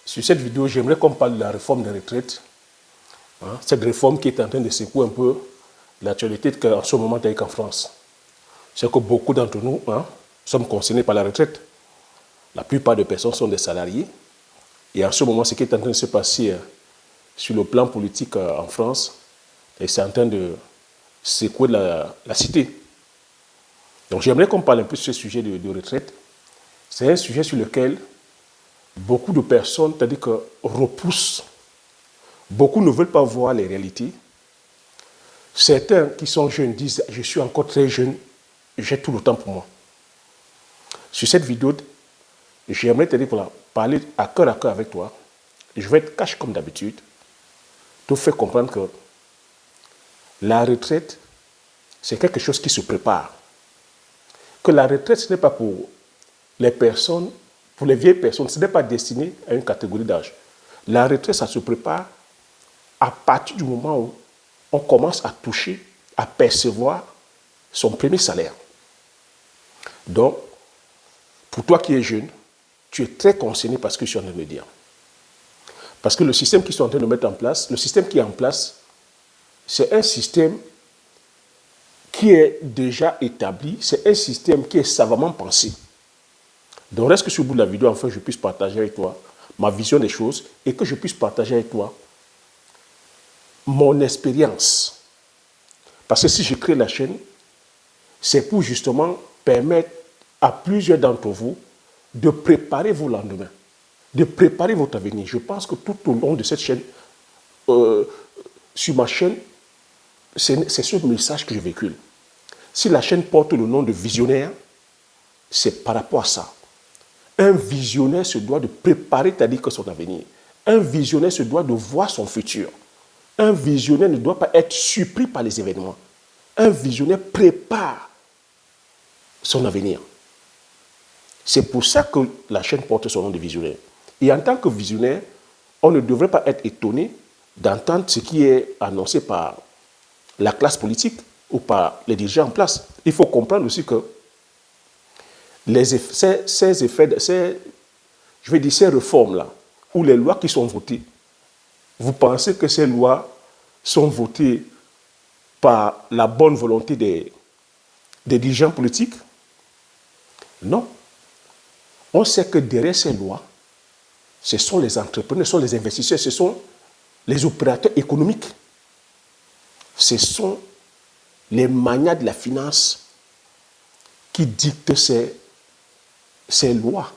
Sur cette vidéo, j'aimerais qu'on parle de la réforme des retraites. Cette réforme qui est en train de secouer un peu l'actualité en ce moment en France. C'est que beaucoup d'entre nous sommes concernés par la retraite. La plupart des personnes sont des salariés. Et en ce moment, ce qui est en train de se passer sur le plan politique en France, c'est en train de secouer la cité. Donc j'aimerais qu'on parle un peu sur ce sujet de retraite. C'est un sujet sur lequel beaucoup de personnes, c'est-à-dire que repoussent. Beaucoup ne veulent pas voir les réalités. Certains qui sont jeunes disent « je suis encore très jeune, j'ai tout le temps pour moi ». Sur cette vidéo, j'aimerais te dire, parler à cœur avec toi. Je vais être cash comme d'habitude, te faire comprendre que la retraite, c'est quelque chose qui se prépare. Que la retraite, ce n'est pas pour les personnes, pour les vieilles personnes, ce n'est pas destiné à une catégorie d'âge. La retraite, ça se prépare à partir du moment où on commence à toucher, à percevoir son premier salaire. Donc, pour toi qui es jeune, tu es très concerné par ce que je suis en train de me dire. Parce que le système qu'ils sont en train de mettre en place, le système qui est en place, c'est un système qui est déjà établi, c'est un système qui est savamment pensé. Donc, reste que sur le bout de la vidéo, enfin, je puisse partager avec toi ma vision des choses et que je puisse partager avec toi mon expérience. Parce que si je crée la chaîne, c'est pour justement permettre à plusieurs d'entre vous de préparer vos lendemains, de préparer votre avenir. Je pense que tout au long de cette chaîne, sur ma chaîne, c'est ce message que je véhicule. Si la chaîne porte le nom de visionnaire, c'est par rapport à ça. Un visionnaire se doit de préparer, c'est-à-dire que son avenir. Un visionnaire se doit de voir son futur. Un visionnaire ne doit pas être surpris par les événements. Un visionnaire prépare son avenir. C'est pour ça que la chaîne porte son nom de visionnaire. Et en tant que visionnaire, on ne devrait pas être étonné d'entendre ce qui est annoncé par la classe politique ou par les dirigeants en place. Il faut comprendre aussi que ces réformes-là, ou les lois qui sont votées, vous pensez que ces lois sont votées par la bonne volonté des dirigeants politiques? Non. On sait que derrière ces lois, ce sont les entrepreneurs, ce sont les investisseurs, ce sont les opérateurs économiques. Ce sont les magnats de la finance qui dictent ces lois.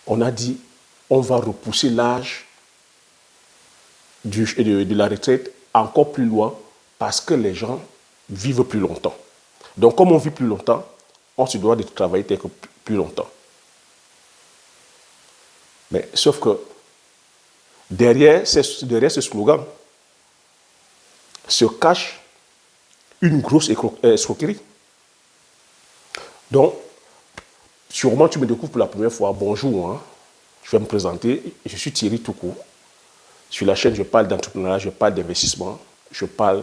On a dit, on va repousser l'âge de la retraite encore plus loin parce que les gens vivent plus longtemps. Donc, comme on vit plus longtemps, on se doit de travailler plus longtemps. Mais sauf que derrière ce slogan se cache une grosse escroquerie. Donc, sûrement tu me découvres pour la première fois. Bonjour, je vais me présenter. Je suis Thierry Toukou. Sur la chaîne, je parle d'entrepreneuriat, je parle d'investissement, je parle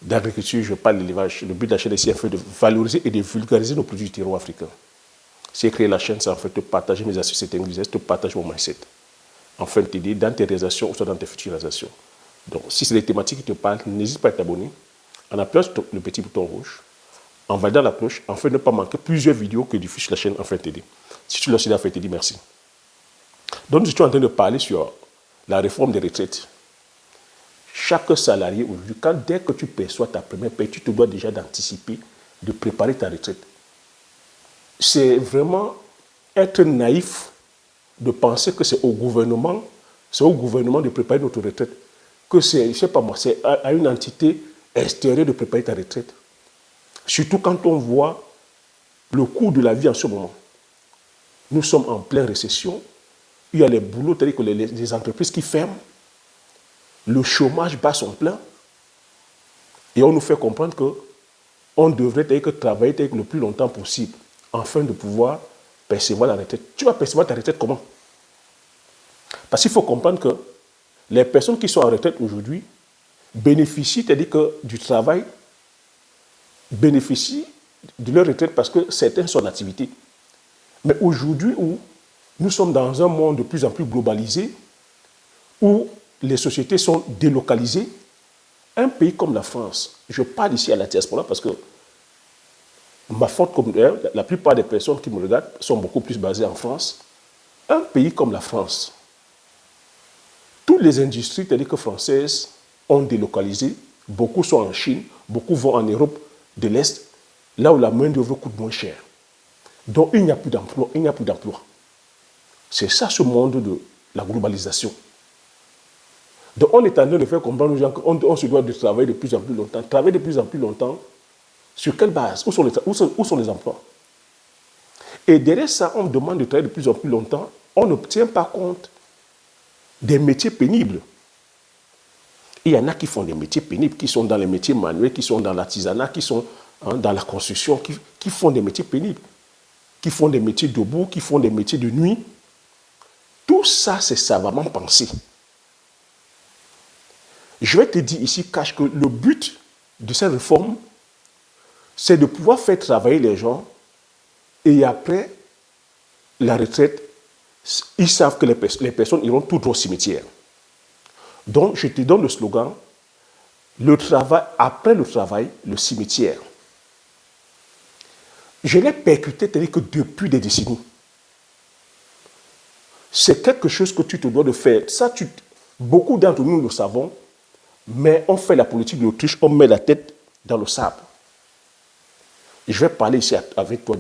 d'agriculture, je parle d'élevage. Le but de la chaîne est de valoriser et de vulgariser nos produits du terroir africain. Si j'ai créé la chaîne, c'est en fait de partager mes astuces et techniques, de partager mon mindset. Enfin, de t'aider dans tes réalisations ou soit dans tes futures réalisations. Donc, si c'est des thématiques qui te parlent, n'hésite pas à t'abonner en appuyant sur le petit bouton rouge, en validant la cloche, afin de ne pas manquer plusieurs vidéos que diffuse sur la chaîne Enfin t'aider. Si tu l'as aussi fait t'aider, merci. Donc, je suis en train de parler sur la réforme des retraites. Chaque salarié aujourd'hui, dès que tu perçois ta première paie, tu te dois déjà d'anticiper, de préparer ta retraite. C'est vraiment être naïf de penser que c'est au gouvernement de préparer notre retraite, que c'est, je sais pas moi, c'est à une entité extérieure de préparer ta retraite. Surtout quand on voit le coût de la vie en ce moment. Nous sommes en pleine récession. Il y a les boulots, c'est-à-dire que les entreprises qui ferment. Le chômage bat son plein. Et on nous fait comprendre qu'on devrait travailler le plus longtemps possible afin de pouvoir percevoir la retraite. Tu vas percevoir ta retraite comment? Parce qu'il faut comprendre que les personnes qui sont en retraite aujourd'hui bénéficient, c'est-à-dire que du travail, bénéficient de leur retraite parce que certains sont en activité. Mais aujourd'hui où Nous sommes dans un monde de plus en plus globalisé où les sociétés sont délocalisées. Un pays comme la France, je parle ici à la diaspora parce que ma forte communauté, la plupart des personnes qui me regardent sont beaucoup plus basées en France. Un pays comme la France, toutes les industries telles que françaises ont délocalisé. Beaucoup sont en Chine, beaucoup vont en Europe de l'Est, là où la main-d'œuvre coûte moins cher. Donc il n'y a plus d'emploi, il n'y a plus d'emploi. C'est ça ce monde de la globalisation. Donc on est en train de faire comprendre aux gens qu'on se doit de travailler de plus en plus longtemps. Travailler de plus en plus longtemps, sur quelle base? Où sont les emplois? Et derrière ça, on demande de travailler de plus en plus longtemps. On ne tient pas compte des métiers pénibles. Il y en a qui font des métiers pénibles, qui sont dans les métiers manuels, qui sont dans l'artisanat, qui sont dans la construction, qui font des métiers pénibles, qui font des métiers debout, qui font des métiers de nuit. Tout ça, c'est savamment pensé. Je vais te dire ici, Cash, que le but de cette réforme, c'est de pouvoir faire travailler les gens et après la retraite, ils savent que les personnes iront tout droit au cimetière. Donc, je te donne le slogan, le travail, après le travail, le cimetière. Je l'ai percuté, c'est-à-dire que depuis des décennies. C'est quelque chose que tu te dois de faire. Ça, beaucoup d'entre nous le savons, mais on fait la politique de l'autruche, on met la tête dans le sable. Je vais parler ici avec toi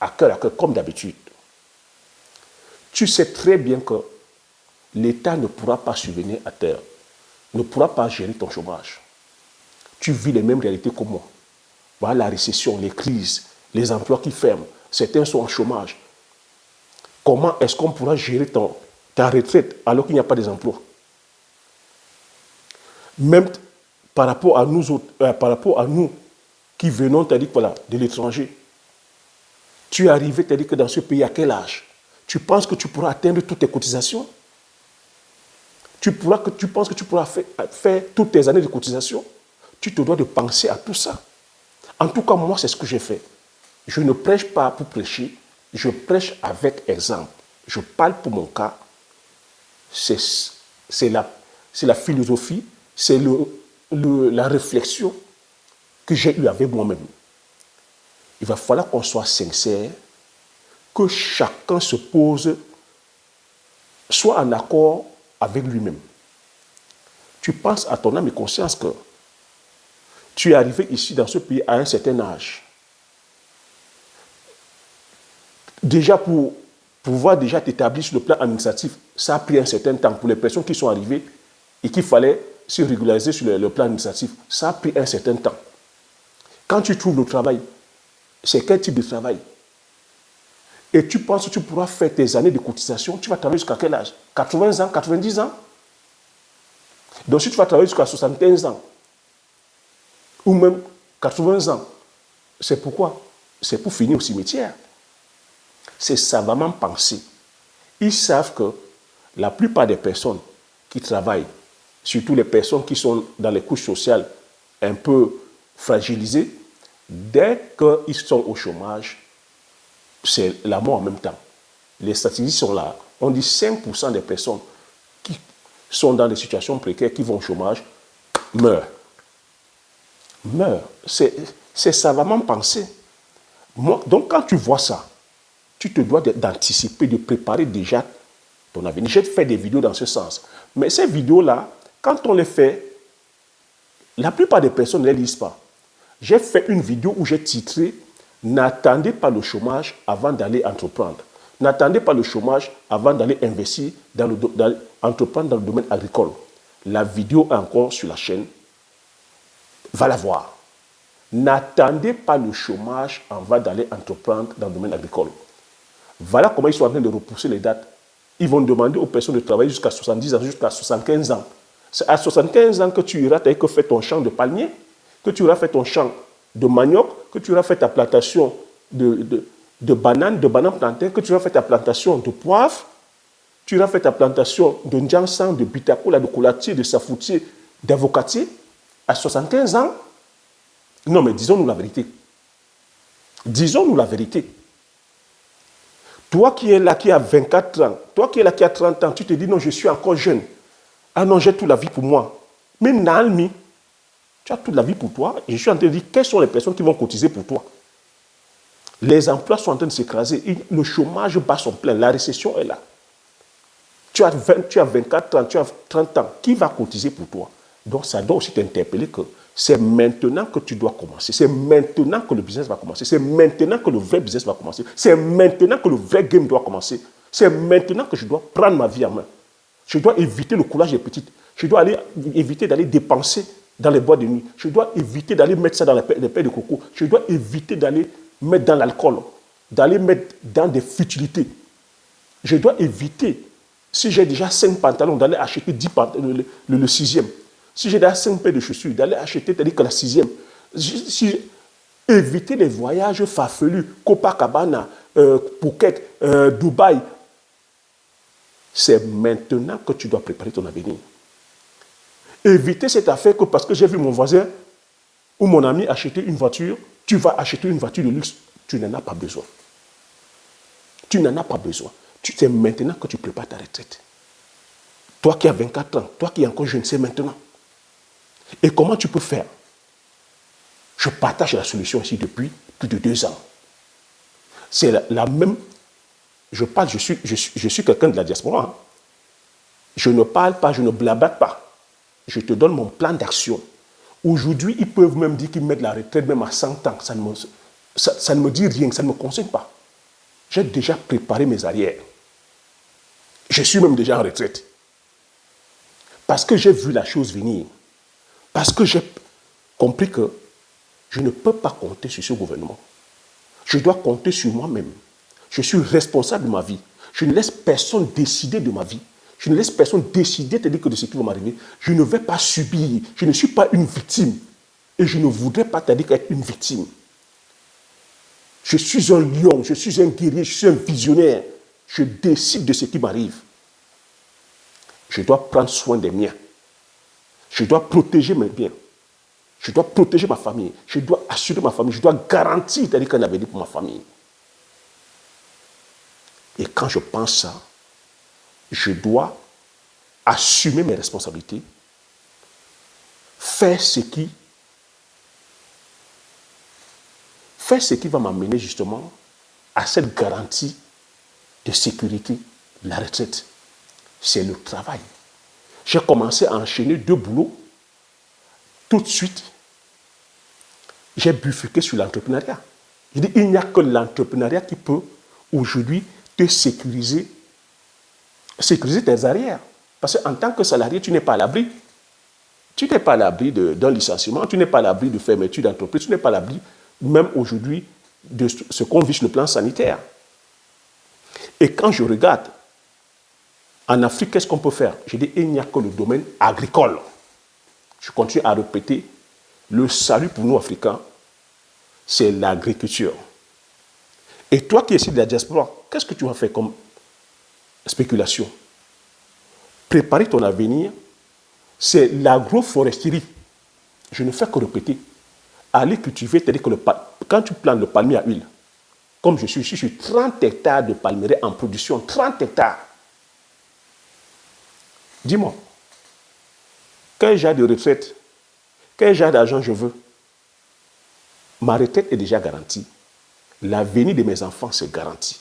à cœur, comme d'habitude. Tu sais très bien que l'État ne pourra pas subvenir à terre, ne pourra pas gérer ton chômage. Tu vis les mêmes réalités que moi. Voilà la récession, les crises, les emplois qui ferment. Certains sont en chômage. Comment est-ce qu'on pourra gérer ta retraite alors qu'il n'y a pas d'emploi? Même par rapport à nous autres, par rapport à nous qui venons, t'as dit voilà, de l'étranger. Tu es arrivé, t'as dit que dans ce pays, à quel âge? Tu penses que tu pourras atteindre toutes tes cotisations? Tu penses que tu pourras faire toutes tes années de cotisation? Tu te dois de penser à tout ça. En tout cas, moi, c'est ce que j'ai fait. Je ne prêche pas pour prêcher, je prêche avec exemple. Je parle pour mon cas. C'est la philosophie, c'est la réflexion que j'ai eue avec moi-même. Il va falloir qu'on soit sincère, que chacun se pose, soit en accord avec lui-même. Tu penses à ton âme et conscience que tu es arrivé ici dans ce pays à un certain âge. Déjà pour pouvoir déjà t'établir sur le plan administratif, ça a pris un certain temps pour les personnes qui sont arrivées et qu'il fallait se régulariser sur le plan administratif. Ça a pris un certain temps. Quand tu trouves le travail, c'est quel type de travail? Et tu penses que tu pourras faire tes années de cotisation, tu vas travailler jusqu'à quel âge? 80 ans, 90 ans? Donc si tu vas travailler jusqu'à 75 ans, ou même 80 ans, c'est pourquoi? C'est pour finir au cimetière. C'est savamment pensé. Ils savent que la plupart des personnes qui travaillent, surtout les personnes qui sont dans les couches sociales un peu fragilisées, dès qu'ils sont au chômage, c'est la mort en même temps. Les statistiques sont là. On dit 5% des personnes qui sont dans des situations précaires, qui vont au chômage, meurent. C'est savamment pensé. Donc quand tu vois ça, tu te dois d'anticiper, de préparer déjà ton avenir. J'ai fait des vidéos dans ce sens. Mais ces vidéos-là, quand on les fait, la plupart des personnes ne les lisent pas. J'ai fait une vidéo où j'ai titré « N'attendez pas le chômage avant d'aller entreprendre ». N'attendez pas le chômage avant d'aller investir, entreprendre dans le domaine agricole. La vidéo est encore sur la chaîne. Va la voir. N'attendez pas le chômage avant d'aller entreprendre dans le domaine agricole. Voilà comment ils sont en train de repousser les dates. Ils vont demander aux personnes de travailler jusqu'à 70 ans, jusqu'à 75 ans. C'est à 75 ans que tu iras faire ton champ de palmier, que tu auras fait ton champ de manioc, que tu auras fait ta plantation de bananes, plantains, que tu auras fait ta plantation de poivre, tu auras fait ta plantation de ndjansan, de bitakola, de coulatier, de safoutier, d'avocatier, à 75 ans. Non, mais disons-nous la vérité. Disons-nous la vérité. Toi qui es là, qui as 24 ans, toi qui es là, qui as 30 ans, tu te dis non, je suis encore jeune. Ah non, j'ai toute la vie pour moi. Mais Nalmi, tu as toute la vie pour toi. Et je suis en train de dire, quelles sont les personnes qui vont cotiser pour toi? Les emplois sont en train de s'écraser. Le chômage bat son plein. La récession est là. Tu as 24 ans, tu as 30 ans. Qui va cotiser pour toi? Donc, ça doit aussi t'interpeller que c'est maintenant que tu dois commencer. C'est maintenant que le business va commencer. C'est maintenant que le vrai business va commencer. C'est maintenant que le vrai game doit commencer. C'est maintenant que je dois prendre ma vie en main. Je dois éviter le coulage des petites. Je dois éviter d'aller dépenser dans les boîtes de nuit. Je dois éviter d'aller mettre ça dans les paix de coco. Je dois éviter d'aller mettre dans l'alcool, d'aller mettre dans des futilités. Je dois éviter, si j'ai déjà 5 pantalons, d'aller acheter 10 pantalons, le 6e. Si j'ai déjà 5 paires de chaussures, d'aller acheter, c'est-à-dire que la 6e. Éviter les voyages farfelus, Copacabana, Phuket, Dubaï. C'est maintenant que tu dois préparer ton avenir. Éviter cette affaire que parce que j'ai vu mon voisin ou mon ami acheter une voiture, tu vas acheter une voiture de luxe. Tu n'en as pas besoin. Tu n'en as pas besoin. C'est maintenant que tu prépares ta retraite. Toi qui as 24 ans, toi qui es encore jeune, c'est maintenant. Et comment tu peux faire? Je partage la solution ici depuis plus de 2 ans. C'est la même. Je suis quelqu'un de la diaspora. Hein. Je ne parle pas, je ne blabate pas. Je te donne mon plan d'action. Aujourd'hui, ils peuvent même dire qu'ils mettent la retraite même à 100 ans. Ça ne me dit rien, ça ne me concerne pas. J'ai déjà préparé mes arrières. Je suis même déjà en retraite. Parce que j'ai vu la chose venir. Parce que j'ai compris que je ne peux pas compter sur ce gouvernement. Je dois compter sur moi-même. Je suis responsable de ma vie. Je ne laisse personne décider de ma vie. Je ne laisse personne décider de ce qui va m'arriver. Je ne vais pas subir. Je ne suis pas une victime. Et je ne voudrais pas être une victime. Je suis un lion, je suis un guerrier, je suis un visionnaire. Je décide de ce qui m'arrive. Je dois prendre soin des miens. Je dois protéger mes biens. Je dois protéger ma famille. Je dois assurer ma famille. Je dois garantir un avenir pour ma famille. Et quand je pense ça, je dois assumer mes responsabilités, faire ce qui va m'amener justement à cette garantie de sécurité de la retraite. C'est le travail. J'ai commencé à enchaîner 2 boulots. Tout de suite, j'ai bifurqué sur l'entrepreneuriat. Je dis, il n'y a que l'entrepreneuriat qui peut aujourd'hui te sécuriser tes arrières. Parce qu'en tant que salarié, tu n'es pas à l'abri. Tu n'es pas à l'abri d'un licenciement, tu n'es pas à l'abri de fermeture d'entreprise, tu n'es pas à l'abri, même aujourd'hui, de ce qu'on vit sur le plan sanitaire. Et quand je regarde, en Afrique, qu'est-ce qu'on peut faire? Je dis, il n'y a que le domaine agricole. Je continue à répéter, le salut pour nous, Africains, c'est l'agriculture. Et toi qui es ici de la diaspora, qu'est-ce que tu vas faire comme spéculation? Préparer ton avenir, c'est l'agroforesterie. Je ne fais que répéter. Aller cultiver, c'est-à-dire que quand tu plantes le palmier à huile, comme je suis ici, je suis 30 hectares de palmiers en production, 30 hectares. Dis-moi, quel genre de retraite, quel genre d'argent je veux? Ma retraite est déjà garantie. L'avenir de mes enfants, c'est garanti.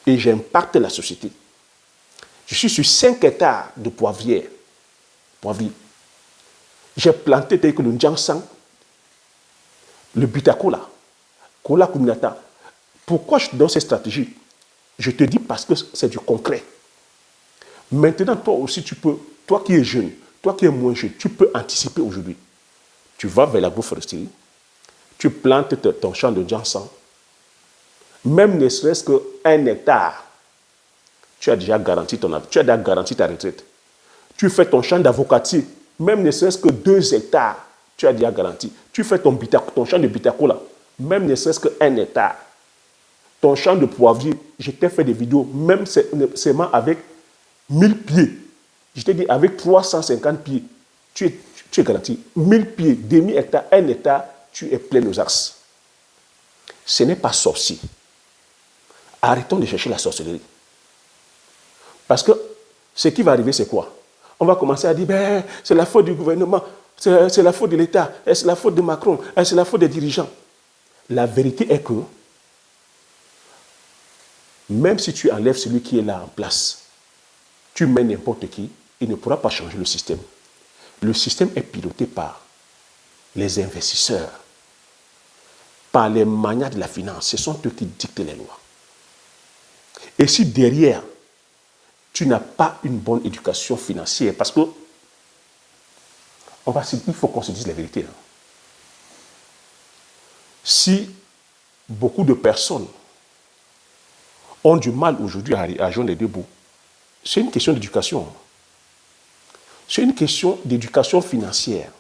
Et j'impacte la société. Je suis sur 5 hectares de poivriers. J'ai planté tel que le Njansang, le Bitakola, Kola Kuminata. Pourquoi je te donne cette stratégie? Je te dis parce que c'est du concret. Maintenant, toi aussi, tu peux, toi qui es jeune, toi qui es moins jeune, tu peux anticiper aujourd'hui. Tu vas vers l'agroforesterie, tu plantes ton champ de Njansang, même ne serait-ce qu'1 hectare, tu as déjà garanti ta retraite. Tu fais ton champ d'avocatier, même ne serait-ce que 2 hectares, tu as déjà garanti. Tu fais ton champ de bitacola, même ne serait-ce que 1 hectare. Ton champ de poivrier, je t'ai fait des vidéos, même seulement avec 1000 pieds. Je t'ai dit avec 350 pieds, tu es garanti. 1000 pieds, demi-hectare, 1 hectare, tu es plein aux axes. Ce n'est pas sorcier. Arrêtons de chercher la sorcellerie. Parce que ce qui va arriver, c'est quoi? On va commencer à dire, ben, c'est la faute du gouvernement, c'est la faute de l'État, c'est la faute de Macron, c'est la faute des dirigeants. La vérité est que, même si tu enlèves celui qui est là en place, tu mets n'importe qui, il ne pourra pas changer le système. Le système est piloté par les investisseurs, par les magnats de la finance. Ce sont eux qui dictent les lois. Et si derrière, tu n'as pas une bonne éducation financière, parce que il faut qu'on se dise la vérité. Si beaucoup de personnes ont du mal aujourd'hui à joindre les deux bouts, c'est une question d'éducation. C'est une question d'éducation financière.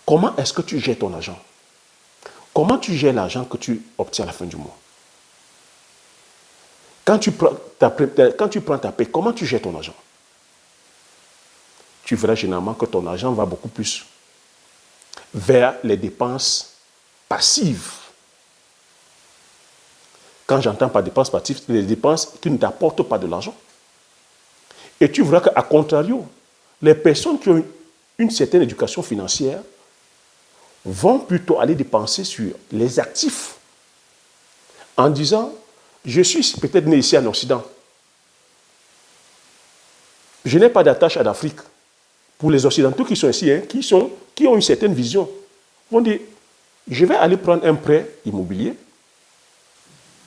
Comment est-ce que tu gères ton argent? Comment tu gères l'argent que tu obtiens à la fin du mois? Quand tu prends ta paie, comment tu gères ton argent? Tu verras généralement que ton argent va beaucoup plus vers les dépenses passives. Quand j'entends par dépenses passives, c'est les dépenses qui ne t'apportent pas de l'argent. Et tu verras qu'à contrario, les personnes qui ont une certaine éducation financière vont plutôt aller dépenser sur les actifs en disant, je suis peut-être né ici en Occident. Je n'ai pas d'attache à l'Afrique. Pour les Occidentaux qui sont ici, qui ont une certaine vision, vont dire, je vais aller prendre un prêt immobilier,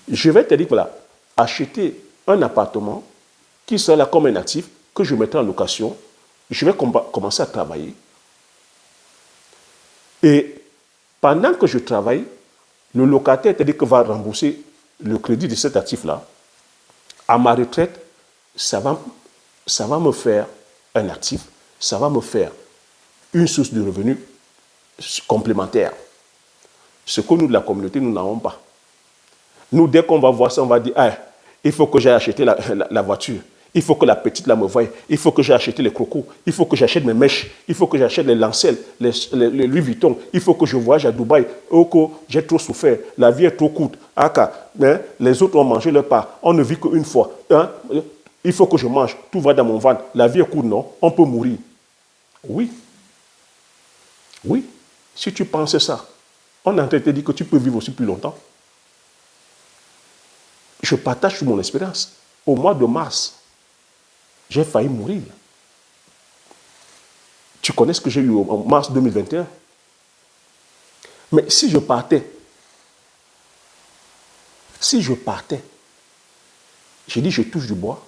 je vais te dire, voilà, acheter un appartement qui sera là comme un actif, que je mettrai en location, je vais commencer à travailler. Et pendant que je travaille, le locataire, c'est-à-dire que va rembourser le crédit de cet actif-là. À ma retraite, ça va me faire un actif, ça va me faire une source de revenus complémentaire. Ce que nous, de la communauté, nous n'avons pas. Nous, dès qu'on va voir ça, on va dire, ah, il faut que j'aille acheter la voiture. Il faut que la petite là me voie. Il faut que j'aille acheter les crocos. Il faut que j'achète mes mèches. Il faut que j'achète les lancelles, les Louis Vuitton. Il faut que je voyage à Dubaï. Oh, que j'ai trop souffert. La vie est trop courte. Les autres ont mangé leur part. On ne vit qu'une fois. Il faut que je mange. Tout va dans mon ventre. La vie est courte, non? On peut mourir. Oui. Oui. Si tu penses ça, on est en train de te dire que tu peux vivre aussi plus longtemps. Je partage sur mon expérience. Au mois de mars, j'ai failli mourir. Tu connais ce que j'ai eu en mars 2021. Mais si je partais, je dis je touche du bois,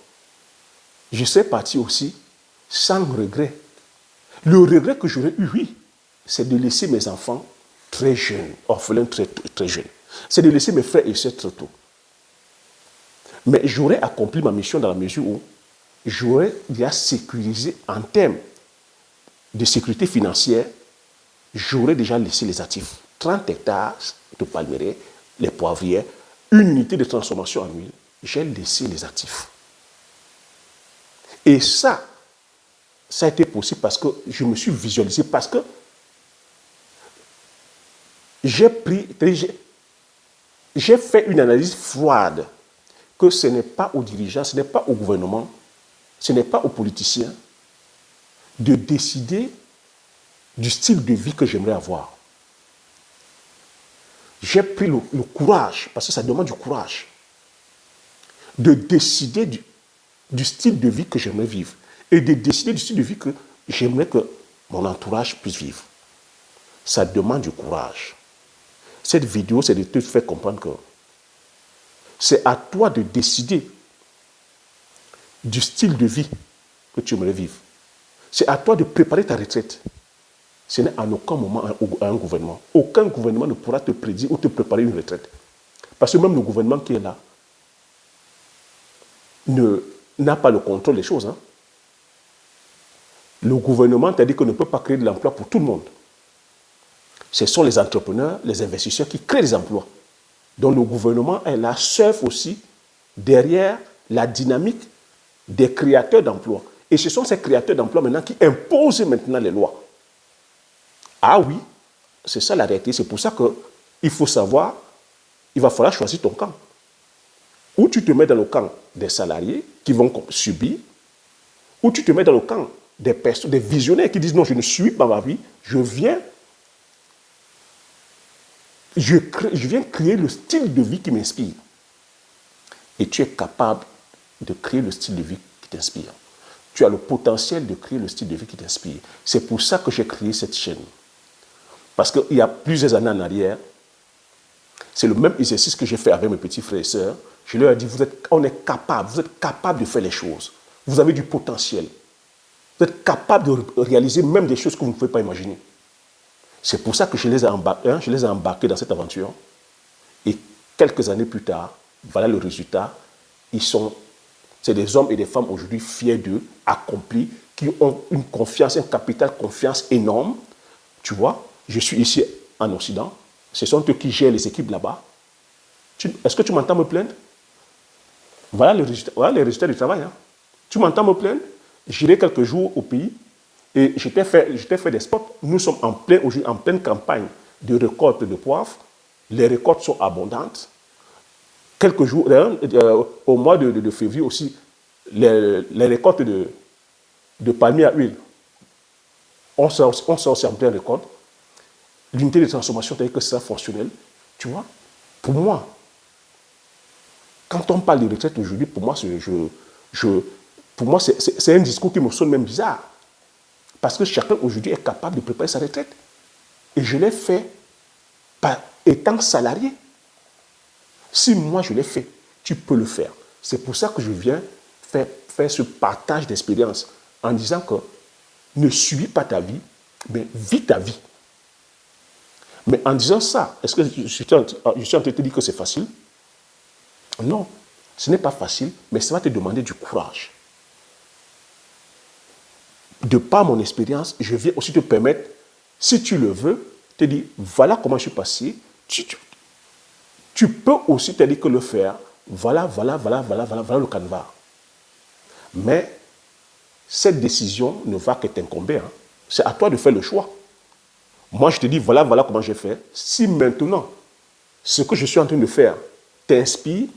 je sais partir aussi sans regret. Le regret que j'aurais eu, oui, c'est de laisser mes enfants très jeunes, orphelins très jeunes. C'est de laisser mes frères et sœurs très tôt. Mais j'aurais accompli ma mission dans la mesure où j'aurais déjà sécurisé en termes de sécurité financière, j'aurais déjà laissé les actifs. 30 hectares de palmeraie, les poivrières, une unité de transformation en huile, j'ai laissé les actifs. Et ça a été possible parce que je me suis visualisé, parce que j'ai fait une analyse froide que ce n'est pas aux dirigeants, ce n'est pas au gouvernement, ce n'est pas aux politiciens de décider du style de vie que j'aimerais avoir. J'ai pris le courage, parce que ça demande du courage, de décider du style de vie que j'aimerais vivre et de décider du style de vie que j'aimerais que mon entourage puisse vivre. Ça demande du courage. Cette vidéo, c'est de te faire comprendre que c'est à toi de décider du style de vie que tu aimerais vivre. C'est à toi de préparer ta retraite. Ce n'est en aucun moment un gouvernement. Aucun gouvernement ne pourra te prédire ou te préparer une retraite. Parce que même le gouvernement qui est là n'a pas le contrôle des choses. Le gouvernement t'a dit qu'on ne peut pas créer de l'emploi pour tout le monde. Ce sont les entrepreneurs, les investisseurs qui créent des emplois. Donc le gouvernement est là, surfe aussi derrière la dynamique des créateurs d'emplois. Et ce sont ces créateurs d'emplois maintenant qui imposent maintenant les lois. Ah oui, c'est ça la réalité. C'est pour ça qu'il faut savoir, il va falloir choisir ton camp. Ou tu te mets dans le camp des salariés qui vont subir, ou tu te mets dans le camp des personnes, des visionnaires qui disent non, je ne suis pas ma vie, je viens créer le style de vie qui m'inspire. Et tu es capable de créer le style de vie qui t'inspire. Tu as le potentiel de créer le style de vie qui t'inspire. C'est pour ça que j'ai créé cette chaîne. Parce qu'il y a plusieurs années en arrière, c'est le même exercice que j'ai fait avec mes petits frères et sœurs. Je leur ai dit, vous êtes capable de faire les choses. Vous avez du potentiel. Vous êtes capable de réaliser même des choses que vous ne pouvez pas imaginer. C'est pour ça que je les ai embarqués dans cette aventure. Et quelques années plus tard, voilà le résultat. C'est des hommes et des femmes aujourd'hui fiers d'eux, accomplis, qui ont une confiance, un capital confiance énorme. Tu vois, je suis ici en Occident. Ce sont eux qui gèrent les équipes là-bas. Est-ce que tu m'entends me plaindre? Voilà les résultats du travail. Hein. Tu m'entends me plaindre? J'irai quelques jours au pays et je t'ai fait des spots. Nous sommes en pleine campagne de récolte de poivre. Les récoltes sont abondantes. Quelques jours, au mois de février aussi, les récoltes de palmiers à huile, on sort aussi en pleine récolte. L'unité de transformation, c'est-à-dire que c'est fonctionnel. Tu vois, pour moi, quand on parle de retraite aujourd'hui, pour moi, c'est un discours qui me sonne même bizarre. Parce que chacun aujourd'hui est capable de préparer sa retraite. Et je l'ai fait étant salarié. Si moi je l'ai fait, tu peux le faire. C'est pour ça que je viens faire ce partage d'expérience en disant que ne suis pas ta vie, mais vis ta vie. Mais en disant ça, est-ce que je suis en train de te dire que c'est facile? Non, ce n'est pas facile, mais ça va te demander du courage. De par mon expérience, je viens aussi te permettre, si tu le veux, te dire, voilà comment je suis passé. Tu peux aussi te dire que le faire, voilà le canevas. Mais cette décision ne va que t'incomber. Hein. C'est à toi de faire le choix. Moi, je te dis, voilà comment j'ai fait. Si maintenant, ce que je suis en train de faire t'inspire,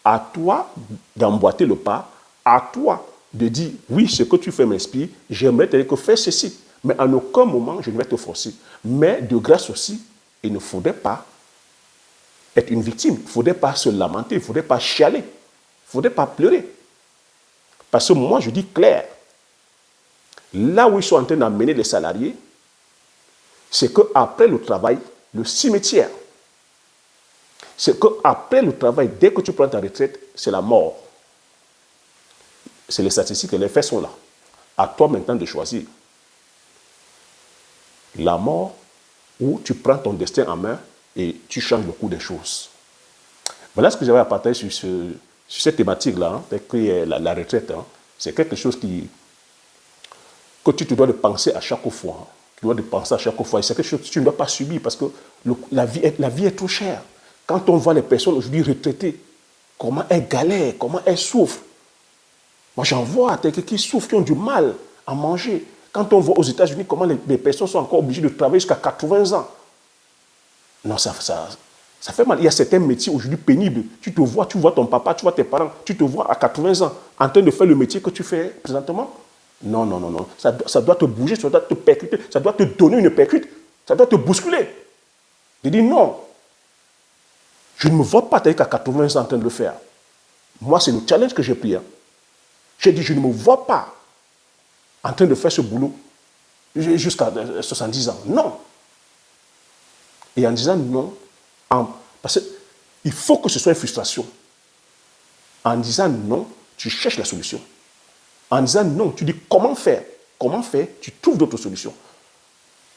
à toi d'emboîter le pas, à toi de dire, oui, ce que tu fais m'inspire, j'aimerais te dire que fais ceci. Mais en aucun moment, je ne vais te forcer. Mais de grâce aussi, il ne faudrait pas être une victime. Il ne faudrait pas se lamenter, il ne faudrait pas chialer, il ne faudrait pas pleurer. Parce que moi, je dis clair, là où ils sont en train d'amener les salariés, c'est qu'après le travail, le cimetière, c'est qu'après le travail, dès que tu prends ta retraite, c'est la mort. C'est les statistiques, les faits sont là. À toi maintenant de choisir. La mort, où tu prends ton destin en main et tu changes le cours des choses. Voilà ce que j'avais à partager sur cette thématique-là, hein, la retraite. Hein. C'est quelque chose que tu te dois de penser à chaque fois. Hein. Tu dois de penser à chaque fois. C'est quelque chose que tu ne dois pas subir parce que la vie est trop chère. Quand on voit les personnes aujourd'hui retraitées, comment elles galèrent, comment elles souffrent. Moi, j'en vois qui souffrent, qui ont du mal à manger. Quand on voit aux États-Unis comment les personnes sont encore obligées de travailler jusqu'à 80 ans. Non, ça fait mal. Il y a certains métiers aujourd'hui pénibles. Tu vois ton papa, tu vois tes parents, tu te vois à 80 ans en train de faire le métier que tu fais présentement. Non. Ça doit te bouger, ça doit te percuter, ça doit te donner une percute, ça doit te bousculer. Je dis non. Je ne me vois pas à 80 ans en train de le faire. Moi, c'est le challenge que j'ai pris. Hein. J'ai dit, je ne me vois pas en train de faire ce boulot jusqu'à 70 ans. Non. Et en disant non, parce qu'il faut que ce soit une frustration. En disant non, tu cherches la solution. En disant non, tu dis comment faire. Comment faire? Tu trouves d'autres solutions.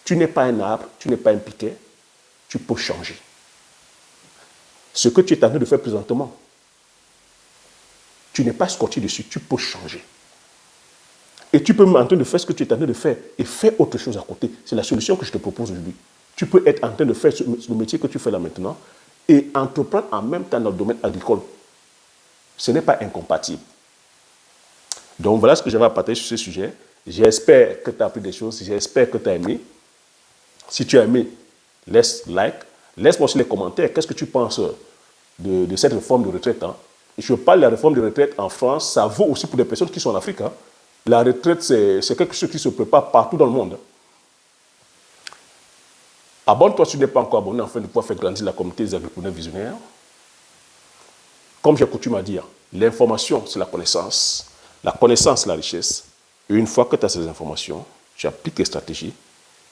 Tu n'es pas un arbre, tu n'es pas un piquet, tu peux changer. Ce que tu es en train de faire présentement, tu n'es pas scotché dessus, tu peux changer. Et tu peux même en train de faire ce que tu es en train de faire et faire autre chose à côté. C'est la solution que je te propose aujourd'hui. Tu peux être en train de faire le métier que tu fais là maintenant et entreprendre en même temps dans le domaine agricole. Ce n'est pas incompatible. Donc voilà ce que j'avais à partager sur ce sujet. J'espère que tu as appris des choses, j'espère que tu as aimé. Si tu as aimé, laisse like. Laisse-moi aussi les commentaires. Qu'est-ce que tu penses de cette réforme de retraite? Hein? Je parle de la réforme des retraites en France, ça vaut aussi pour les personnes qui sont en Afrique. Hein. La retraite, c'est quelque chose qui se prépare partout dans le monde. Abonne-toi si tu n'es pas encore abonné afin de pouvoir faire grandir la communauté des agripreneurs visionnaires. Comme j'ai coutume à dire, l'information, c'est la connaissance. La connaissance, c'est la richesse. Et une fois que tu as ces informations, tu appliques les stratégies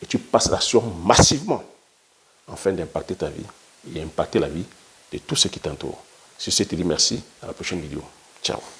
et tu passes à l'action massivement afin d'impacter ta vie et impacter la vie de tous ceux qui t'entourent. Sur ce, je te dis merci. À la prochaine vidéo. Ciao.